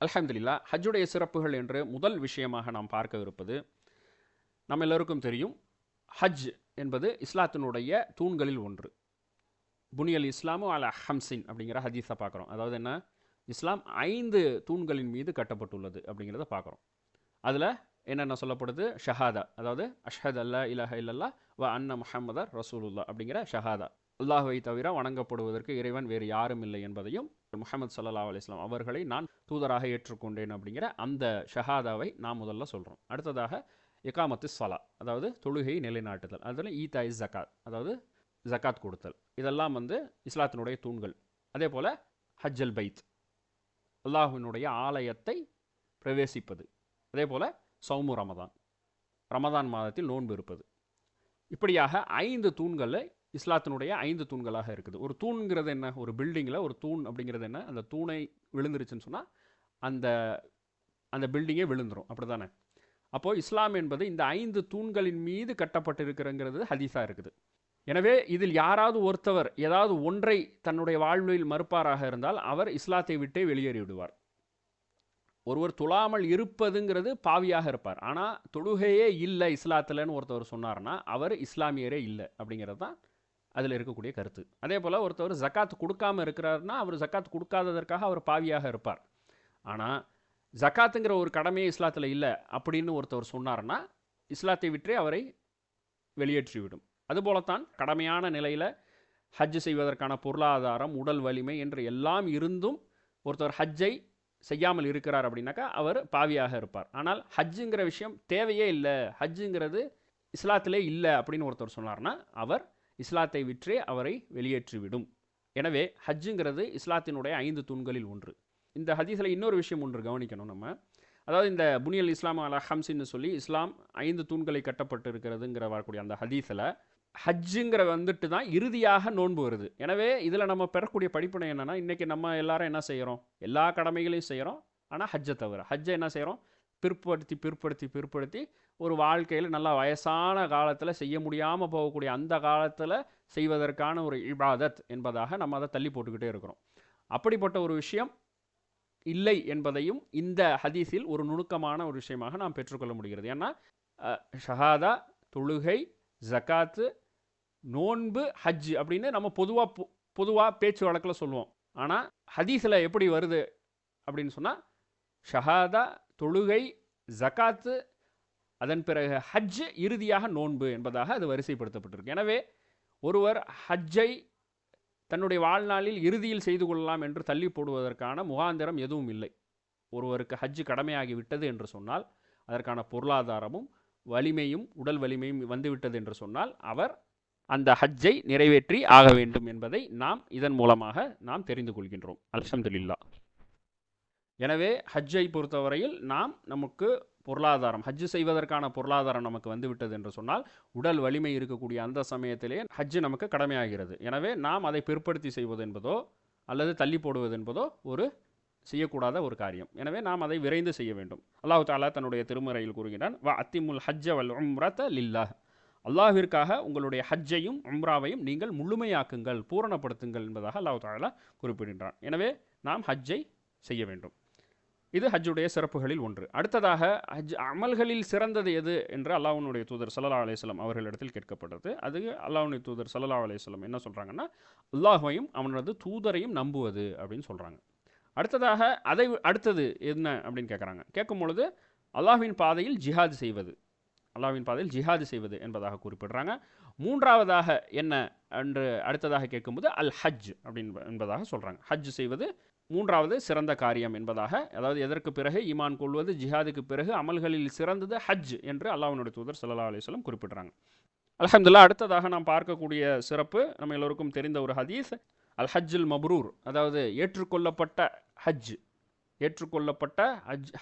அல்ஹம்துலில்லாஹ். ஹஜ்ஜுடைய சிறப்புகள் என்று முதல் விஷயமாக நாம் பார்க்கவிருப்பது, நம்ம எல்லோருக்கும் தெரியும், ஹஜ் என்பது இஸ்லாத்தினுடைய தூண்களில் ஒன்று. புனியல் இஸ்லாமு அல ஹம்சின் அப்படிங்கிற ஹதீஸை பார்க்குறோம். அதாவது என்ன, இஸ்லாம் 5 தூண்களின் மீது கட்டப்பட்டுள்ளது அப்படிங்கிறத பார்க்குறோம். அதில் என்னென்ன சொல்லப்படுது? ஷஹாதா, அதாவது அஷ்ஹது அல்லா இலாஹ இல்லல்லாஹ் வ அன்ன முஹம்மதர் ரசூலுல்லாஹ் அப்படிங்கிற ஷஹாதா. அல்லாஹ்வை தவிர வணங்கப்படுவதற்கு இறைவன் வேறு யாரும் இல்லை என்பதையும், முஹம்மது ஸல்லல்லாஹு அலைஹி வஸல்லம் அவர்களை நான் தூதராக ஏற்றுக்கொண்டேன் அப்படிங்கிற அந்த ஷஹாதாவை நாம் முதல்ல சொல்கிறோம். அடுத்ததாக இகாமத்து ஸலா, அதாவது தொழுகை நிலைநாட்டுதல். அதில் ஈதாய் ஜகாத், அதாவது ஜகாத் கொடுத்தல். இதெல்லாம் இஸ்லாத்தினுடைய தூண்கள். அதே போல் ஹஜ்ஜல் பைத், அல்லாஹ்வினுடைய ஆலயத்தை பிரவேசிப்பது. அதே போல் சௌமு ரமதான், ரமதான் மாதத்தில் நோன்பு இருப்பது. இப்படியாக 5 தூண்கள் இஸ்லாத்தினுடைய 5 தூண்களாக இருக்குது. ஒரு தூண்கிறது என்ன? ஒரு பில்டிங்கில் ஒரு தூண் அப்படிங்கிறது என்ன? அந்த தூணை விழுந்துருச்சுன்னு சொன்னால் அந்த அந்த பில்டிங்கே விழுந்துடும், அப்படி தானே? அப்போது இஸ்லாம் என்பது இந்த 5 தூண்களின் மீது கட்டப்பட்டிருக்கிறங்கிறது ஹதீஸாக இருக்குது. எனவே இதில் யாராவது ஒருத்தவர் ஏதாவது ஒன்றை தன்னுடைய வாழ்வில் மறுப்பாராக இருந்தால் அவர் இஸ்லாத்தை விட்டே வெளியேறி விடுவார். ஒருவர் தொழாமல் இருப்பதுங்கிறது பாவியாக இருப்பார். ஆனால் தொழுகையே இல்லை இஸ்லாத்தில்னு ஒருத்தவர் சொன்னார்னா அவர் இஸ்லாமியரே இல்லை அப்படிங்கிறது தான் அதில் இருக்கக்கூடிய கருத்து. அதே போல் ஒருத்தவர் ஜக்காத் கொடுக்காமல் இருக்கிறாருன்னா அவர் ஜக்காத் கொடுக்காததற்காக அவர் பாவியாக இருப்பார். ஆனால் ஜக்காத்துங்கிற ஒரு கடமையே இஸ்லாத்தில் இல்லை அப்படின்னு ஒருத்தவர் சொன்னார்னா இஸ்லாத்தை விற்றே அவரை வெளியேற்றிவிடும். அதுபோலத்தான் கடமையான நிலையில் ஹஜ் செய்வதற்கான பொருளாதாரம், உடல் வலிமை என்று எல்லாம் இருந்தும் ஒருத்தவர் ஹஜ்ஜை செய்யாமல் இருக்கிறார் அப்படின்னாக்கா அவர் பாவியாக இருப்பார். ஆனால் ஹஜ்ஜுங்கிற விஷயம் தேவையே இல்லை, ஹஜ்ஜுங்கிறது இஸ்லாத்திலே இல்லை அப்படின்னு ஒருத்தர் சொன்னார்னா அவர் இஸ்லாத்தை விற்றே அவரை வெளியேற்றிவிடும். எனவே ஹஜ்ஜுங்கிறது இஸ்லாத்தினுடைய 5 தூண்களில் ஒன்று. இந்த ஹதீஸில் இன்னொரு விஷயம் ஒன்று கவனிக்கணும் நம்ம. அதாவது இந்த புனியல் இஸ்லாம் அலா ஹம்சின்னு சொல்லி இஸ்லாம் 5 தூண்களை கட்டப்பட்டு இருக்கிறதுங்கிற வரக்கூடிய அந்த ஹதீஸில் ஹஜ்ஜுங்கிற தான் இறுதியாக நோன்பு வருது. எனவே இதில் நம்ம பெறக்கூடிய படிப்பினை என்னென்னா, இன்றைக்கி நம்ம எல்லாரும் என்ன செய்கிறோம்? எல்லா கடமைகளையும் செய்கிறோம், ஆனால் ஹஜ்ஜை தவிர. ஹஜ்ஜை என்ன செய்கிறோம்? பிற்படுத்தி ஒரு வாழ்க்கையில் நல்லா வயசான காலத்தில் செய்ய முடியாமல் போகக்கூடிய அந்த காலத்தில் செய்வதற்கான ஒரு இபாதத் என்பதாக நம்ம அதை தள்ளி போட்டுக்கிட்டே இருக்கிறோம். அப்படிப்பட்ட ஒரு விஷயம் இல்லை என்பதையும் இந்த ஹதீஸில் ஒரு நுணுக்கமான ஒரு விஷயமாக நாம் பெற்றுக்கொள்ள முடிகிறது. ஏன்னா ஷஹாதா, தொழுகை, ஜக்காத்து, நோன்பு, ஹஜ் அப்படின்னு நம்ம பொதுவாக பேச்சு வழக்கில் சொல்லுவோம். ஆனால் ஹதீஸில் எப்படி வருது அப்படின்னு சொன்னால் ஷஹாதா, தொழுகை, ஜக்காத்து, அதன் பிறகு ஹஜ், இறுதியாக நோன்பு என்பதாக அது வரிசைப்படுத்தப்பட்டிருக்கு. எனவே ஒருவர் ஹஜ்ஜை தன்னுடைய வாழ்நாளில் இறுதியில் செய்து கொள்ளலாம் என்று தள்ளி போடுவதற்கான முகாந்திரம் எதுவும் இல்லை. ஒருவருக்கு ஹஜ் கடமையாகி விட்டது என்று சொன்னால், அதற்கான பொருளாதாரமும் வலிமையும் உடல் வலிமையும் வந்துவிட்டது என்று சொன்னால் அவர் அந்த ஹஜ்ஜை நிறைவேற்றி ஆக வேண்டும் என்பதை நாம் இதன் மூலமாக நாம் தெரிந்து கொள்கின்றோம். அல்ஹம்துலில்லாஹ். எனவே ஹஜ்ஜை பொறுத்தவரையில் நமக்கு பொருளாதாரம், ஹஜ்ஜு செய்வதற்கான பொருளாதாரம் நமக்கு வந்துவிட்டது என்று சொன்னால் உடல் வலிமை இருக்கக்கூடிய அந்த சமயத்திலே ஹஜ்ஜு நமக்கு கடமையாகிறது. எனவே நாம் அதை பிற்படுத்தி செய்வது என்பதோ அல்லது தள்ளி போடுவது என்பதோ ஒரு செய்யக்கூடாத ஒரு காரியம். எனவே நாம் அதை விரைந்து செய்ய வேண்டும். அல்லாஹ் தஆலா தன்னுடைய திருமறையில் கூறுகிறான், வ அத்திமுல் ஹஜ்ஜ வல் உம்ரத லில்லாஹ். அல்லாஹ்விற்காக உங்களுடைய ஹஜ்ஜையும் உம்ராவையும் நீங்கள் முழுமையாக்குங்கள், பூரணப்படுத்துங்கள் என்பதாக அல்லாஹ் தஆலா குறிப்பிடுகின்றான். எனவே நாம் ஹஜ்ஜை செய்ய வேண்டும். இது ஹஜ்ஜுடைய சிறப்புகளில் ஒன்று. அடுத்ததாக ஹஜ் அமல்களில் சிறந்தது எது என்று அல்லாஹ்வுடைய தூதர் ஸல்லல்லாஹு அலைஹி வஸல்லம் அவர்களிடத்தில் கேட்கப்பட்டது. அது அல்லாஹ்வுடைய தூதர் ஸல்லல்லாஹு அலைஹி வஸல்லம் என்ன சொல்கிறாங்கன்னா, அல்லாஹ்வையும் அவனது தூதரையும் நம்புவது அப்படின்னு சொல்கிறாங்க. அடுத்ததாக அடுத்தது என்ன அப்படின்னு கேட்குறாங்க. கேட்கும் பொழுது அல்லாஹ்வின் பாதையில் ஜிஹாது செய்வது, அல்லாஹ்வின் பாதையில் ஜிஹாது செய்வது என்பதாக குறிப்பிடுறாங்க. மூன்றாவதாக என்ன என்று அடுத்ததாக கேட்கும்போது அல் ஹஜ் என்பதாக சொல்கிறாங்க. ஹஜ் செய்வது மூன்றாவது சிறந்த காரியம் என்பதாக, அதாவது எதற்கு பிறகு ஈமான் கொள்வது, ஜிஹாதுக்கு பிறகு அமல்களில் சிறந்தது ஹஜ் என்று அல்லாஹ்வுடைய தூதர் ஸல்லல்லாஹு அலைஹி வஸல்லம் குறிப்பிடுறாங்க. அல்ஹம்துலில்லாஹ். அடுத்ததாக நாம் பார்க்கக்கூடிய சிறப்பு நம்ம எல்லோருக்கும் தெரிந்த ஒரு ஹதீஸ், அல் ஹஜ்ஜுல் மப்ரூர், அதாவது ஏற்றுக்கொள்ளப்பட்ட ஹஜ். ஏற்றுக்கொள்ளப்பட்ட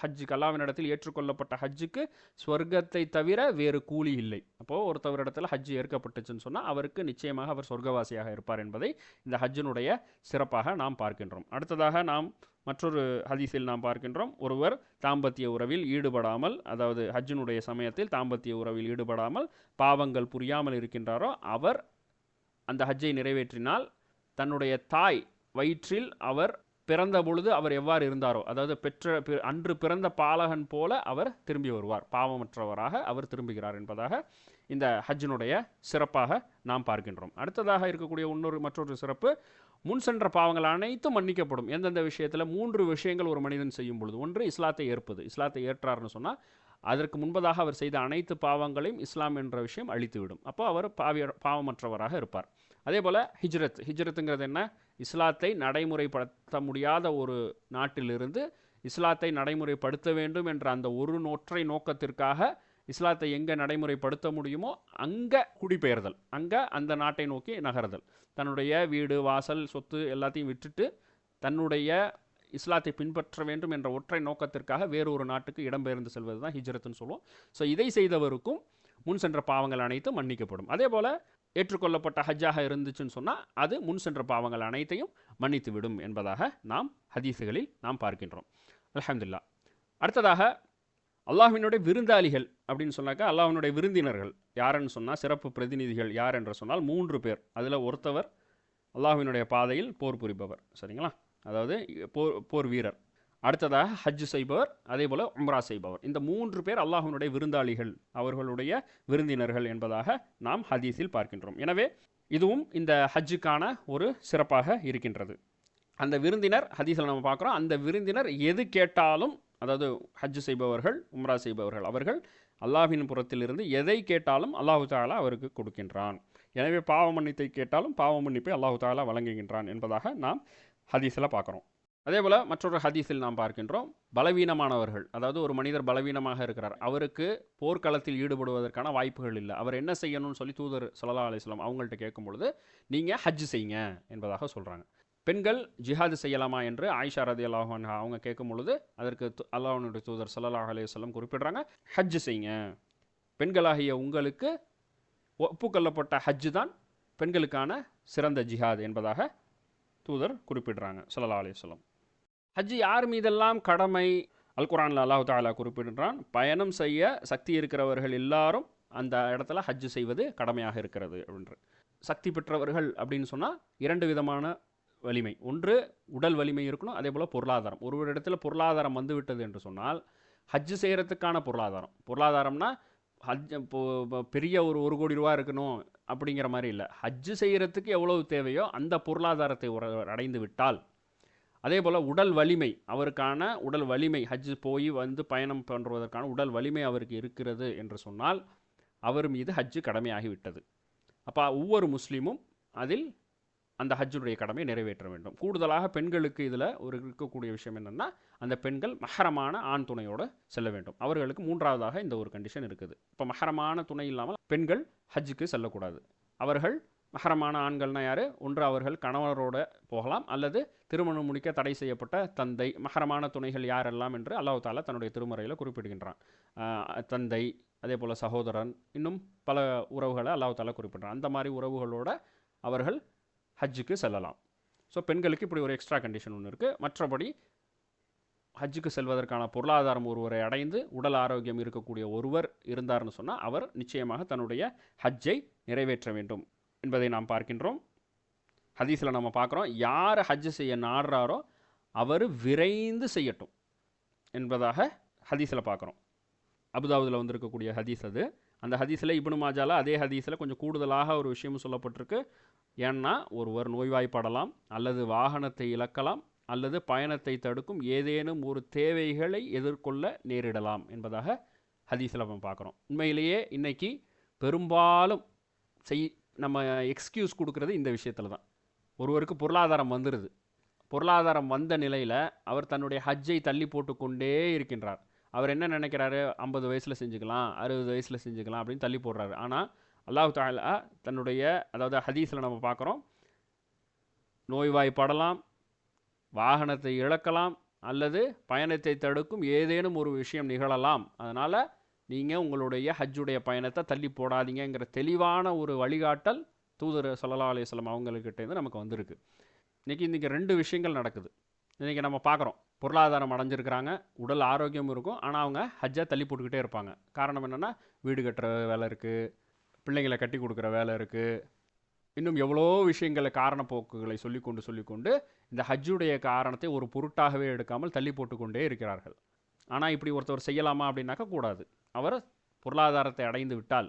ஹஜ், அல்லாஹ்வினிடத்தில் ஏற்றுக்கொள்ளப்பட்ட ஹஜ்ஜுக்கு சொர்க்கத்தை தவிர வேறு கூலி இல்லை. அப்போது ஒருத்தவரிடத்தில் ஹஜ் ஏற்கப்பட்டுச்சுன்னு சொன்னால் அவருக்கு நிச்சயமாக அவர் சொர்க்கவாசியாக இருப்பார் என்பதை இந்த ஹஜ்ஜினுடைய சிறப்பாக நாம் பார்க்கின்றோம். அடுத்ததாக நாம் மற்றொரு ஹதீஸில் நாம் பார்க்கின்றோம், ஒருவர் தாம்பத்திய உறவில் ஈடுபடாமல், அதாவது ஹஜ்ஜினுடைய சமயத்தில் தாம்பத்திய உறவில் ஈடுபடாமல் பாவங்கள் புரியாமல் இருக்கின்றாரோ அவர் அந்த ஹஜ்ஜை நிறைவேற்றினால் தன்னுடைய தாய் வயிற்றில் அவர் பிறந்த பொழுது அவர் எவ்வாறு இருந்தாரோ, அதாவது அன்று பிறந்த பாலகன் போல அவர் திரும்பி வருவார், பாவமற்றவராக அவர் திரும்புகிறார் என்பதாக இந்த ஹஜ்ஜினுடைய சிறப்பாக நாம் பார்க்கின்றோம். அடுத்ததாக இருக்கக்கூடிய மற்றொரு சிறப்பு, முன் சென்ற பாவங்கள் அனைத்தும் மன்னிக்கப்படும். எந்தெந்த விஷயத்தில்? 3 விஷயங்கள் ஒரு மனிதன் செய்யும் பொழுது. ஒன்று, இஸ்லாத்தை ஏற்பது. இஸ்லாத்தை ஏற்றார்னு சொன்னால் அதற்கு முன்பதாக அவர் செய்த அனைத்து பாவங்களையும் இஸ்லாம் என்ற விஷயம் அழித்துவிடும். அப்போ அவர் பாவமற்றவராக இருப்பார். அதே போல் ஹிஜ்ரத்துங்கிறது என்ன? இஸ்லாத்தை நடைமுறைப்படுத்த முடியாத ஒரு நாட்டிலிருந்து இஸ்லாத்தை நடைமுறைப்படுத்த வேண்டும் என்ற அந்த ஒரு ஒற்றை நோக்கத்திற்காக இஸ்லாத்தை எங்கே நடைமுறைப்படுத்த முடியுமோ அங்கே குடிபெயர்தல், அங்கே அந்த நாட்டை நோக்கி நகர்தல், தன்னுடைய வீடு வாசல் சொத்து எல்லாத்தையும் விட்டுட்டு தன்னுடைய இஸ்லாத்தை பின்பற்ற வேண்டும் என்ற ஒற்றை நோக்கத்திற்காக வேறு ஒரு நாட்டுக்கு இடம்பெயர்ந்து செல்வது தான் ஹிஜ்ரத்துன்னு சொல்லுவோம். ஸோ இதை செய்தவருக்கும் முன் சென்ற பாவங்கள் அனைத்தும் மன்னிக்கப்படும். அதே போல் ஏற்றுக்கொள்ளப்பட்ட ஹஜ்ஜாக இருந்துச்சுன்னு சொன்னால் அது முன் சென்ற பாவங்கள் அனைத்தையும் மன்னித்து விடும் என்பதாக நாம் ஹதீஸுகளில் நாம் பார்க்கின்றோம். அல்ஹம்துலில்லாஹ். அடுத்ததாக அல்லாஹ்வினுடைய விருந்தாளிகள் அப்படின்னு சொன்னாக்கா, அல்லாஹ்வினுடைய விருந்தினர்கள் யாருன்னு சொன்னால், சிறப்பு பிரதிநிதிகள் யார் என்று சொன்னால் 3 பேர். அதில் ஒருத்தவர் அல்லாஹ்வினுடைய பாதையில் போர் புரிபவர், சரிங்களா? அதாவது போர் வீரர். அடுத்ததாக ஹஜ் செய்பவர், அதே போல் உம்ரா செய்பவர். இந்த 3 பேர் அல்லாஹ்வினுடைய விருந்தாளிகள், அவர்களுடைய விருந்தினர்கள் என்பதாக நாம் ஹதீஸில் பார்க்கின்றோம். எனவே இதுவும் இந்த ஹஜ்ஜுக்கான ஒரு சிறப்பாக இருக்கின்றது. அந்த விருந்தினர் ஹதீஸில் நம்ம பார்க்குறோம், அந்த விருந்தினர் எது கேட்டாலும், அதாவது ஹஜ் செய்பவர்கள் உம்ரா செய்பவர்கள், அவர்கள் அல்லாஹ்வின் புறத்திலிருந்து எதை கேட்டாலும் அல்லாஹு தஆலா அவருக்கு கொடுக்கின்றான். எனவே பாவ மன்னிப்பை கேட்டாலும் பாவ மன்னிப்பை அல்லாஹு தஆலா வழங்குகின்றான் என்பதாக நாம் ஹதீஸில் பார்க்குறோம். அதே போல் மற்றொரு ஹதீஸில் நாம் பார்க்கின்றோம், பலவீனமானவர்கள், அதாவது ஒரு மனிதர் பலவீனமாக இருக்கிறார், அவருக்கு போர்க்களத்தில் ஈடுபடுவதற்கான வாய்ப்புகள் இல்லை, அவர் என்ன செய்யணும்னு சொல்லி தூதர் ஸல்லல்லாஹு அலைஹி வஸல்லம் அவங்கள்ட்ட கேட்கும் பொழுது நீங்கள் ஹஜ் செய்யுங்க என்பதாக சொல்கிறாங்க. பெண்கள் ஜிஹாது செய்யலாமா என்று ஆயிஷா ரலியல்லாஹு அன்ஹா அவங்க கேட்கும் பொழுது அதற்கு அல்லாஹ்வுடைய தூதர் ஸல்லல்லாஹு அலைஹி வஸல்லம் குறிப்பிடுறாங்க, ஹஜ் செய்யுங்க, பெண்களாகிய உங்களுக்கு ஒப்புக்கொள்ளப்பட்ட ஹஜ் தான் பெண்களுக்கான சிறந்த ஜிஹாத் என்பதாக தூதர் குறிப்பிடுறாங்க ஸல்லல்லாஹு அலைஹி வஸல்லம். ஹஜ் யார் மீதெல்லாம் கடமை? அல் குர்ஆனில் அல்லாஹ் தஆலா குறிப்பிடுறான், பயணம் செய்ய சக்தி இருக்கிறவர்கள் எல்லாரும் அந்த இடத்துல ஹஜ் செய்வது கடமையாக இருக்கிறது அப்படின்ற. சக்தி பெற்றவர்கள் அப்படின்னு சொன்னால் 2 விதமான வலிமை. ஒன்று உடல் வலிமை இருக்கணும், அதே போல் பொருளாதாரம். ஒரு இடத்துல பொருளாதாரம் வந்துவிட்டது என்று சொன்னால் ஹஜ் செய்கிறதுக்கான பொருளாதாரம்னா ஹஜ் பெரிய ஒரு கோடி ரூபா இருக்கணும் அப்படிங்கிற மாதிரி இல்லை. ஹஜ் செய்கிறதுக்கு எவ்வளவு தேவையோ அந்த பொருளாதாரத்தை அடைந்து விட்டால், அதே போல் உடல் வலிமை, அவருக்கான உடல் வலிமை, ஹஜ் போய் வந்து பயணம் பண்ணுவதற்கான உடல் வலிமை அவருக்கு இருக்கிறது என்று சொன்னால் அவர் மீது ஹஜ் கடமையாகிவிட்டது. அப்போ ஒவ்வொரு முஸ்லீமும் அதில் அந்த ஹஜ்ஜுடைய கடமை நிறைவேற்ற வேண்டும். கூடுதலாக பெண்களுக்கு இதில் இருக்கக்கூடிய விஷயம் என்னென்னா, அந்த பெண்கள் மஹரமான ஆண் துணையோடு செல்ல வேண்டும். அவர்களுக்கு 3வதாக இந்த ஒரு கண்டிஷன் இருக்குது. இப்போ மஹரமான துணை இல்லாமல் பெண்கள் ஹஜ்ஜுக்கு செல்லக்கூடாது. அவர்கள் மஹரமான ஆண்கள்னா யார்? ஒன்று அவர்கள் கணவரோடு போகலாம், அல்லது திருமணம் முடிக்க தடை செய்யப்பட்ட தந்தை. மஹரமான துணைகள் யாரெல்லாம் என்று அல்லாஹ் தஆலா தன்னுடைய திருமறையில் குறிப்பிடுகின்றான். தந்தை, அதே போல் சகோதரன், இன்னும் பல உறவுகளை அல்லாஹ் தஆலா குறிப்பிடுறான். அந்த மாதிரி உறவுகளோடு அவர்கள் ஹஜ்ஜுக்கு செல்லலாம். ஸோ பெண்களுக்கு இப்படி ஒரு எக்ஸ்ட்ரா கண்டிஷன் ஒன்று இருக்குது. மற்றபடி ஹஜ்ஜுக்கு செல்வதற்கான பொருளாதாரம் ஒருவரை அடைந்து உடல் ஆரோக்கியம் இருக்கக்கூடிய ஒருவர் இருந்தார்னு சொன்னால் அவர் நிச்சயமாக தன்னுடைய ஹஜ்ஜை நிறைவேற்ற வேண்டும் என்பதை நாம் பார்க்கின்றோம். ஹதீஸில் நம்ம பார்க்குறோம், யார் ஹஜ் செய்ய நாடுறாரோ அவர் விரைந்து செய்யட்டும் என்பதாக ஹதீஸில் பார்க்குறோம். அபுதாவுதில் வந்திருக்கக்கூடிய ஹதீஸ் அது. அந்த ஹதீஸில் இப்னு மாஜால அதே ஹதீஸில் கொஞ்சம் கூடுதலாக ஒரு விஷயம் சொல்லப்பட்டிருக்கு. ஏன்னா ஒருவர் நோய்வாய்ப்படலாம், அல்லது வாகனத்தை இழக்கலாம், அல்லது பயணத்தை தடுக்கும் ஏதேனும் ஒரு தேவைகளை எதிர்கொள்ள நேரிடலாம் என்பதாக ஹதீஸில் நம்ம பார்க்குறோம். உண்மையிலேயே இன்றைக்கி பெரும்பாலும் நம்ம எக்ஸ்கியூஸ் கொடுக்குறது இந்த விஷயத்தில் தான். ஒருவருக்கு பொருளாதாரம் வந்துடுது, பொருளாதாரம் வந்த நிலையில் அவர் தன்னுடைய ஹஜ்ஜை தள்ளி போட்டு கொண்டே இருக்கின்றார். அவர் என்ன நினைக்கிறாரு, 50 வயசில் செஞ்சுக்கலாம், 60 வயசில் செஞ்சுக்கலாம் அப்படின்னு தள்ளி போடுறாரு. ஆனால் அல்லாஹ் தஆலா தன்னுடைய, அதாவது ஹதீஸில் நம்ம பார்க்குறோம், நோய்வாய்ப்படலாம், வாகனத்தை இழக்கலாம், அல்லது பயணத்தை தடுக்கும் ஏதேனும் ஒரு விஷயம் நிகழலாம், அதனால் நீங்கள் உங்களுடைய ஹஜ்ஜுடைய பயணத்தை தள்ளி போடாதீங்கிற தெளிவான ஒரு வழிகாட்டல் தூதர் ஸல்லல்லாஹு அலைஹி வஸல்லம் அவங்கக்கிட்டேருந்து நமக்கு வந்திருக்கு. இன்றைக்கி 2 விஷயங்கள் நடக்குது. இன்றைக்கி நம்ம பார்க்குறோம், பொருளாதாரம் அடைஞ்சிருக்கிறாங்க, உடல் ஆரோக்கியம் இருக்கும், ஆனால் அவங்க ஹஜ்ஜை தள்ளி போட்டுக்கிட்டே இருப்பாங்க. காரணம் என்னென்னா, வீடு கட்டுற வேலை இருக்குது, பிள்ளைங்களை கட்டி கொடுக்குற வேலை இருக்குது, இன்னும் எவ்வளோ விஷயங்களை காரணப்போக்குகளை சொல்லிக்கொண்டு இந்த ஹஜ்ஜுடைய காரணத்தை ஒரு பொருட்டாகவே எடுக்காமல் தள்ளி போட்டுக்கொண்டே இருக்கிறார்கள். ஆனால் இப்படி ஒருத்தவர் செய்யலாமா அப்படின்னாக்கா கூடாது. அவர் பொருளாதாரத்தை அடைந்து விட்டால்,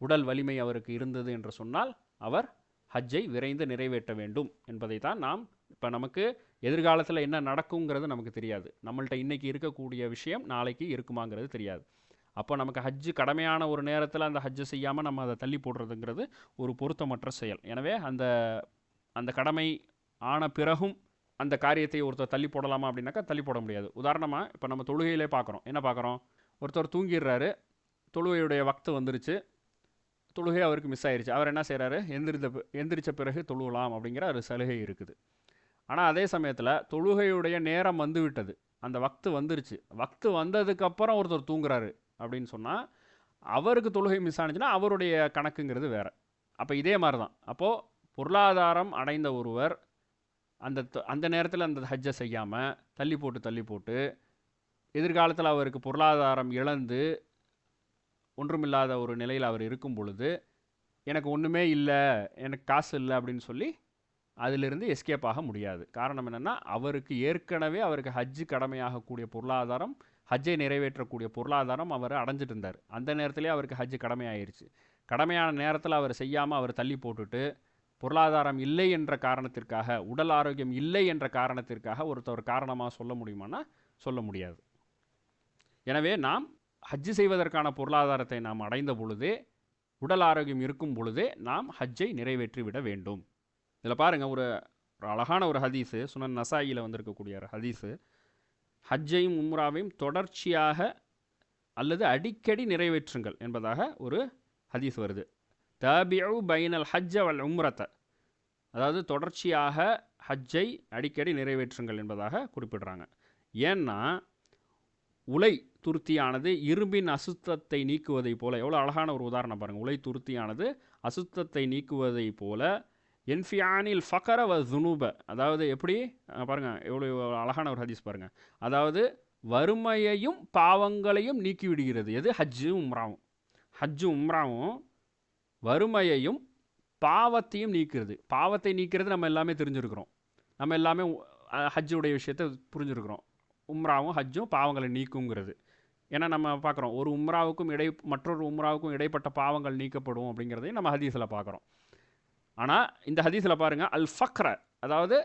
உடல் வலிமை அவருக்கு இருந்தது என்று சொன்னால், அவர் ஹஜ்ஜை விரைந்து நிறைவேற்ற வேண்டும் என்பதை தான் நாம் இப்போ நமக்கு எதிர்காலத்தில் என்ன நடக்குங்கிறது நமக்கு தெரியாது. நம்மள்கிட்ட இன்றைக்கி இருக்கக்கூடிய விஷயம் நாளைக்கு இருக்குமாங்கிறது தெரியாது. அப்போ நமக்கு ஹஜ்ஜு கடமையான ஒரு நேரத்தில் அந்த ஹஜ்ஜை செய்யாமல் நம்ம அதை தள்ளி போடுறதுங்கிறது ஒரு பொருத்தமற்ற செயல். எனவே அந்த அந்த கடமை ஆன பிறகும் அந்த காரியத்தை ஒருத்தர் தள்ளி போடலாமா அப்படின்னாக்கா தள்ளி போட முடியாது. உதாரணமாக இப்போ நம்ம தொழுகையிலே பார்க்குறோம். என்ன பார்க்குறோம்? ஒருத்தர் தூங்கிடுறாரு, தொழுகையுடைய வக்து வந்துருச்சு, தொழுகை அவருக்கு மிஸ் ஆயிடுச்சு. அவர் என்ன செய்கிறாரு? எந்திரிச்ச பிறகு தொழுகலாம் அப்படிங்கிற ஒரு சலுகை இருக்குது. ஆனால் அதே சமயத்தில் தொழுகையுடைய நேரம் வந்து விட்டது, அந்த வக்து வந்துருச்சு. வக்து வந்ததுக்கப்புறம் ஒருத்தர் தூங்குறாரு அப்படின்னு சொன்னால் அவருக்கு தொழுகை மிஸ் ஆனிச்சுன்னா அவருடைய கணக்குங்கிறது வேறு. அப்போ இதே மாதிரி தான். அப்போது பொருளாதாரம் அடைந்த ஒருவர் அந்த நேரத்தில் அந்த ஹஜ்ஜை செய்யாமல் தள்ளி போட்டு எதிர்காலத்தில் அவருக்கு பொருளாதாரம் இழந்து ஒன்றுமில்லாத ஒரு நிலையில் அவர் இருக்கும் பொழுது, எனக்கு ஒன்றுமே இல்லை, எனக்கு காசு இல்லை அப்படின்னு சொல்லி அதிலிருந்து எஸ்கேப் ஆக முடியாது. காரணம் என்னென்னா, அவருக்கு ஹஜ்ஜு கடமையாகக்கூடிய பொருளாதாரம், ஹஜ்ஜை நிறைவேற்றக்கூடிய பொருளாதாரம் அவர் அடைஞ்சிட்டு இருந்தார். அந்த நேரத்திலே அவருக்கு ஹஜ்ஜு கடமையாயிருச்சு. கடமையான நேரத்தில் அவர் செய்யாமல் அவர் தள்ளி போட்டுட்டு, பொருளாதாரம் இல்லை என்ற காரணத்திற்காக, உடல் ஆரோக்கியம் இல்லை என்ற காரணத்திற்காக ஒருத்தர் காரணமாக சொல்ல முடியுமானா சொல்ல முடியாது. எனவே நாம் ஹஜ்ஜு செய்வதற்கான பொருளாதாரத்தை நாம் அடைந்த பொழுதே, உடல் ஆரோக்கியம் இருக்கும் பொழுதே நாம் ஹஜ்ஜை நிறைவேற்றி விட வேண்டும். இதில் பாருங்கள், ஒரு அழகான ஒரு ஹதீஸு, சுனன் நசாயியில் வந்திருக்கக்கூடிய ஒரு ஹதீஸு, ஹஜ்ஜையும் உம்ராவையும் தொடர்ச்சியாக அல்லது அடிக்கடி நிறைவேற்றுங்கள் என்பதாக ஒரு ஹதீஸ் வருது. தாபிஉ பைனல் ஹஜ்ஜ வல் உம்ரத்த, அதாவது தொடர்ச்சியாக ஹஜ்ஜை அடிக்கடி நிறைவேற்றுங்கள் என்பதாக குறிப்பிடுறாங்க. ஏன்னா உலை துருத்தியானது இரும்பின் அசுத்தத்தை நீக்குவதை போல, எவ்வளோ அழகான ஒரு உதாரணம் பாருங்கள். உலை துருத்தியானது அசுத்தத்தை நீக்குவதை போல, என்ஃபியானில் ஃபக்கர வ ஜுனூப, அதாவது எப்படி பாருங்கள், எவ்வளோ அழகான ஒரு ஹதீஸ் பாருங்கள். அதாவது வறுமையையும் பாவங்களையும் நீக்கிவிடுகிறது. எது? ஹஜ்ஜு உம்ராவும். ஹஜ்ஜு உம்ராவும் வறுமையையும் பாவத்தையும் நீக்கிறது. பாவத்தை நீக்கிறது நம்ம எல்லாமே தெரிஞ்சுருக்கிறோம். நம்ம எல்லாமே ஹஜ்ஜுடைய விஷயத்தை புரிஞ்சுருக்கிறோம். உம்ராவும் ஹஜ்ஜும் பாவங்களை நீக்குங்கிறது. ஏன்னா நம்ம பார்க்குறோம், ஒரு உம்ராவுக்கும் மற்றொரு உம்ராவுக்கும் இடைப்பட்ட பாவங்கள் நீக்கப்படும் அப்படிங்கிறதையும் நம்ம ஹதீஸில் பார்க்குறோம். ஆனால் இந்த ஹதீஸில் பாருங்கள், அல் ஃபக்ர, அதாவது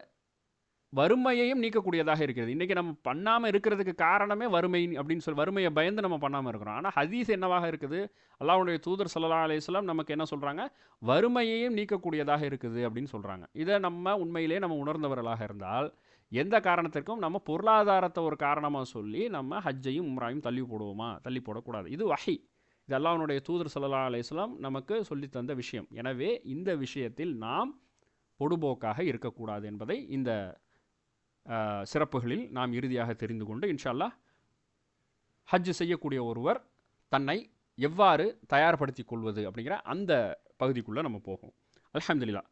வறுமையையும் நீக்கக்கூடியதாக இருக்கிறது. இன்றைக்கி நம்ம பண்ணாமல் இருக்கிறதுக்கு காரணமே வறுமை அப்படின்னு சொல்லி, வறுமையை பயந்து நம்ம பண்ணாமல் இருக்கிறோம். ஆனால் ஹதீஸ் என்னவாக இருக்குது? அல்லாஹ்வுடைய தூதர் ஸல்லல்லாஹு அலைஹி வஸல்லம் நமக்கு என்ன சொல்கிறாங்க? வறுமையையும் நீக்கக்கூடியதாக இருக்குது அப்படின்னு சொல்கிறாங்க. இதை நம்ம உண்மையிலே நம்ம உணர்ந்தவர்களாக இருந்தால், எந்த காரணத்திற்கும் நம்ம பொருளாதாரத்தை ஒரு காரணமாக சொல்லி நம்ம ஹஜ்ஜையும் உம்ராவையும் தள்ளி போடக்கூடாது. இது வஹி. இது அல்லாஹ்வுடைய தூதர் ஸல்லல்லாஹு அலைஹி வஸல்லம் நமக்கு சொல்லித்தந்த விஷயம். எனவே இந்த விஷயத்தில் நாம் பொடுபோக்காக இருக்கக்கூடாது என்பதை இந்த சிறப்புகளில் நாம் இறுதியாக தெரிந்து கொண்டு, இன்ஷா அல்லாஹ் ஹஜ் செய்யக்கூடிய ஒருவர் தன்னை எவ்வாறு தயார்படுத்திக் கொள்வது அப்படிங்கிற அந்த பகுதிக்குள்ளே நம்ம போகும். அல்ஹம்துலில்லாஹ்.